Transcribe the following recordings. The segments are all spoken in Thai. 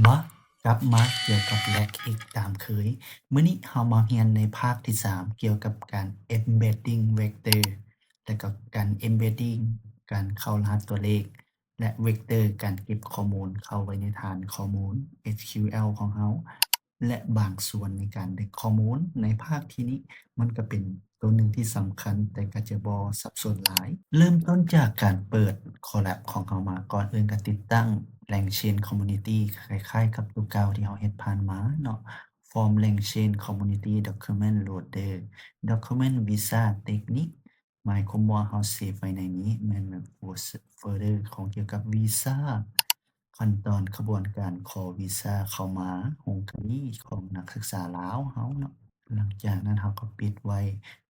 บ่กลับมาเกี่ยวกับ RAG อีกตามเคยมื้อนี้เรามาเรียนในภาคที่3เกี่ยวกับการ Embedding Vector และก็การ Embedding การเข้ารหัสตัวเลขและ Vector การเก็บข้อมูลเข้าไว้ในฐานข้อมูล SQL ของเราและบางส่วนในการดึงข้อมูลในภาคที่นี้มันก็เป็นตัวหนึ่งที่สำคัญแต่ก็จะบ่สับสนหลายเริ่มต้นจากการเปิด Colab ของเรามาก่อนอื่นก็ติดตั้ง LangChain Community คล้ายๆกับตัวเก่าที่เราเฮ็ดผ่านมาเนาะ Form LangChain Community Document Loader Document Visa Technique หมายความว่าเราเซฟไว้ในนี้แม่นแบบโฟลเดอร์ของเกี่ยวกับวีซาขั้นตอนกระบวนการขอวีซาเข้ามาโฮงการีของนักศึกษาลาวเราเนาะหลังจากนั้นเราก็ปิดไว้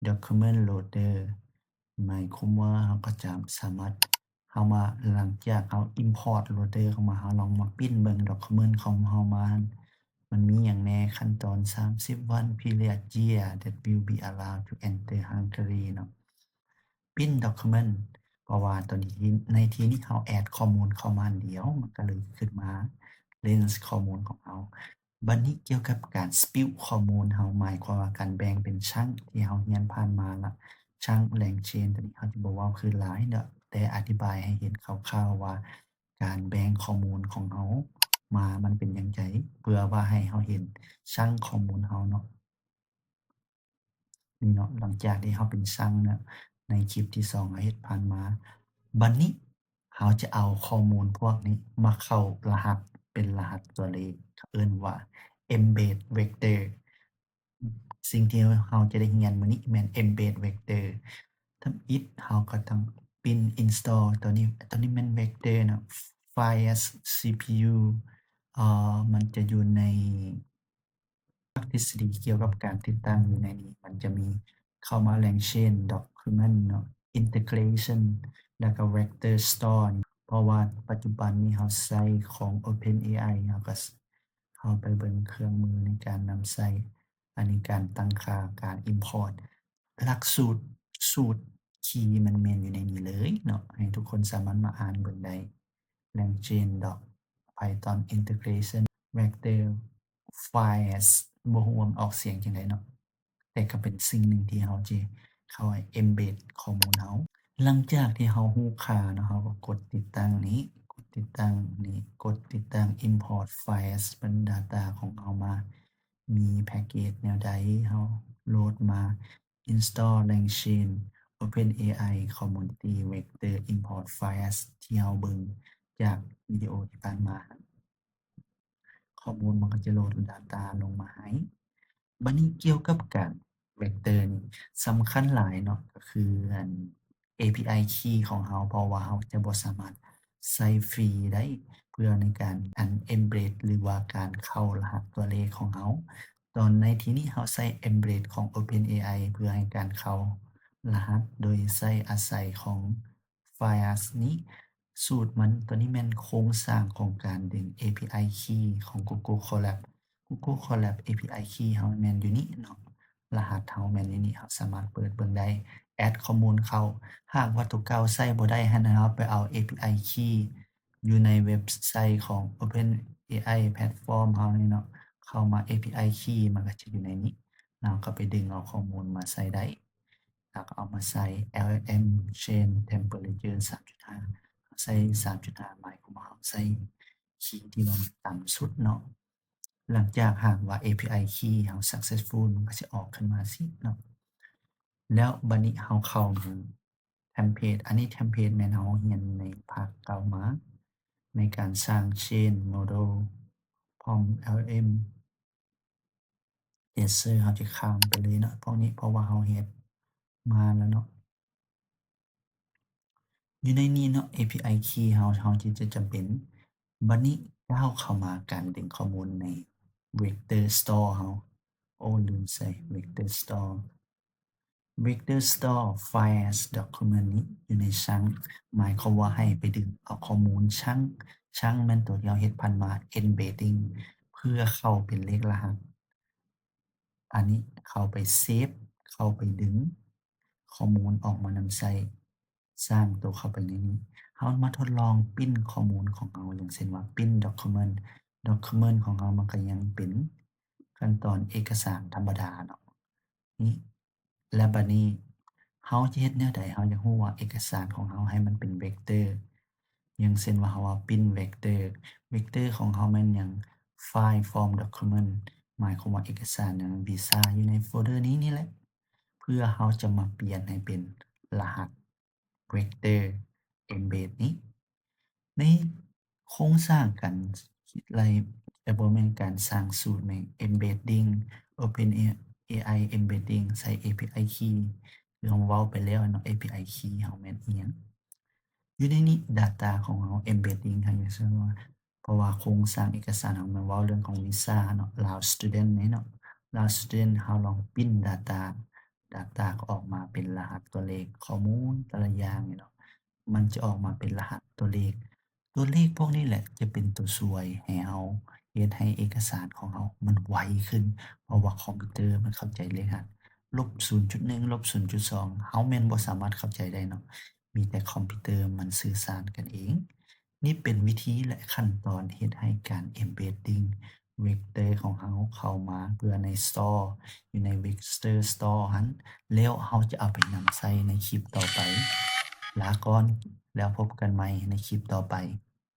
Document Loader หมายความว่าเราก็จะสามารถเข้ามาหลังจากเรา Import Loader เข้ามาเราลองมาปิ้นเบิ่ง Document ของเรามามันมีหยังแหน่ขั้นตอน30 วัน period year that will be allowed to enter Hungary เนาะ Pin Document เพราะว่าตอนนี้ในที่นี้เราแอดข้อมูลเข้ามาอันเดียวมันก็เลยขึ้นมา range ข้อมูลของเราบัดนี้เกี่ยวกับการ split ข้อมูลเราหมายความว่าการแบ่งเป็นชั้นที่เราเรียนผ่านมาละชั้น LangChain ตัวนี้เราจะบ่เว้าคือหลายเนาะแต่อธิบายให้เห็นคร่าวๆว่าการแบ่งข้อมูลของเรามามันเป็นจั่งใดเพื่อว่าให้เราเห็นชั้นข้อมูลเราเนาะ นี่เนาะหลังจากที่เราเป็นช่างเนี่ยในคลิปที่2เราเฮ็ดผ่านมาบัดนี้เราจะเอาข้อมูลพวกนี้มาเข้ารหัสเป็นรหัสตัวเลขเขาเอิ้นว่า Embed Vector สิ่งที่เราจะได้เรียนมื้อนี้แม่น Embed Vector ทำอิฐเราก็ต้องปิน install ตัวนี้แม่น Vector เนาะ Fires CPU มันจะอยู่ใน ภาคทฤษฎีเกี่ยวกับการติดตั้งอยู่ในนี้มันจะมีเข้ามา LangChain Document เนาะ Integration แล้วก็ Vector Store เพราะว่าปัจจุบันนี้เราใช้ของ OpenAI เราก็เข้าไปเบิ่งเครื่องมือในการนำใช้อันนี้การตั้งค่าการ Import หลักสูตรคีย์มันแม่นอยู่ในนี้เลยเนาะให้ทุกคนสามารถมาอ่านเบิ่งได้ LangChain Doc Python Integration Vector Files บ่ฮู้ว่ามันออกเสียงจั่งใดเนาะแต่ก็เป็นสิ่งหนึ่งที่เราจิเข้า embed ข้อมูลเราหลังจากที่เรารู้ค่าเนาะเราก็กดติดตั้งนี้กดติดตั้งนี้กดติดตั้ง import files เป็น data ของเรามามีแพ็กเกจแนวใดเราโหลดมา install LangChain OpenAI Community Vector Import Files ที่เราเบิ่งจากวิดีโอที่ผ่านมาข้อมูลมันก็จะโหลด data ลงมาให้บัดนี้เกี่ยวกับการ Vector นี่สำคัญหลายเนาะก็คือAPI Key ของเราเพราะว่าเราจะบ่สามารถใช้ฟรีได้เพื่อในการembed หรือว่าการเข้ารหัสตัวเลขของเราตอนในที่นี้เราใช้ embed ของ OpenAI เพื่อให้การเข้ารหัสโดยใช้อาศัยของ Files นี้สูตรมันตัวนี้แม่นโครงสร้างของการดึง API Key ของ Google Colab Google Colab API Key เราแม่นอยู่นี้เนาะรหัสเราแม่นอยู่นี้เราสามารถเปิดเบิ่งได้แอดข้อมูลเข้าหากว่าตัวเก่าใช้บ่ได้หั้นนะเราไปเอา API Key อยู่ในเว็บไซต์ของ OpenAI แพลตฟอร์มเรานี่เนาะเข้ามา API Key มันก็จะอยู่ในนี้เราก็ไปดึงเอาข้อมูลมาใส่ได้แล้วก็เอามาใส่ LLM Chain Temperature 3.5 ใส่ 3.5 หมายความว่าเราใส่คีย์ที่มันต่ำสุดเนาะหลังจากหากว่า API Key เรา successful มันก็จะออกขึ้นมาสิเนาะแล้วบัดนี้เราเข้ามาเทมเพลตอันนี้เทมเพลตแม่นเราเรียนในภาคเก่ามาในการสร้าง Chain Model พร้อม LLM Tracer เราจะข้ามไปเลยเนาะพวกนี้เพราะว่าเราเฮ็ดมาแล้วเนาะอยู่ในนี้เนาะ API Key เราที่จะจำเป็นบัดนี้ก้าวเข้ามาการดึงข้อมูลใน Vector Store เราโอ้ลืมใส่ Vector Store Vector Store Files Document นี้อยู่ในชั้นหมายความว่าให้ไปดึงเอาข้อมูลชั้นแม่นตัวที่เราเฮ็ดผ่านมา Embedding เพื่อเข้าเป็นเลขรหัสอันนี้เข้าไปเซฟเข้าไปดึงข้อมูลออกมานำใช้สร้างตัวเข้าไปในนี้เรามาทดลองปิ้นข้อมูลของเราอย่างเช่นว่าปิ้น Document ด็อกคิวเมนต์ของเรามันก็ยังเป็นขั้นตอนเอกสารธรรมดาเนาะนี่แล้วบัดนี้เราจะเฮ็ดแนวใดเราอยากรู้ว่าเอกสารของเราให้มันเป็นเวกเตอร์อย่างเช่นว่าเราว่าพรินต์เวกเตอร์เวกเตอร์ของเราแม่นหยังไฟล์ form document หมายความว่าเอกสารหยังวีซาอยู่ในโฟลเดอร์นี้นี่แหละเพื่อเราจะมาเปลี่ยนให้เป็นรหัสเวกเตอร์ embed นี้ ในโครงสร้างการคิดไรบ่แม่นการสร้างสูตรแม่ง embedding OpenAI embedding ใส่ API Key คือเราเว้าไปแล้วอะเนาะ API Key เราแม่นอิหยังอยู่ในนี้ data ของเรา embedding ค่ะอย่างเช่นว่าเพราะว่าโครงสร้างเอกสารเรามันเว้าเรื่องของวีซาเนาะ Lao student นี้เนาะ Lao student เราลองพิมพ์ data ก็ออกมาเป็นรหัสตัวเลขข้อมูลแต่ละอย่างนี่เนาะมันจะออกมาเป็นรหัสตัวเลข ตัวเลขพวกนี้แหละจะเป็นตัวช่วยให้เราเฮ็ดให้เอกสารของเรามันไวขึ้น เพราะว่าคอมพิวเตอร์มันเข้าใจเลขหัสลบ0.1ลบ0.2เราแม่นบ่สามารถเข้าใจได้เนาะมีแต่คอมพิวเตอร์มันสื่อสารกันเอง นี่เป็นวิธีและขั้นตอนเฮ็ดให้การ embedding เวกเตอร์ของเราเข้ามาเพื่อใน Store อยู่ใน Vector Store หั้นแล้วเราจะเอาไปนำใช้ในคลิปต่อไป ลาก่อนแล้วพบกันใหม่ในคลิปต่อไป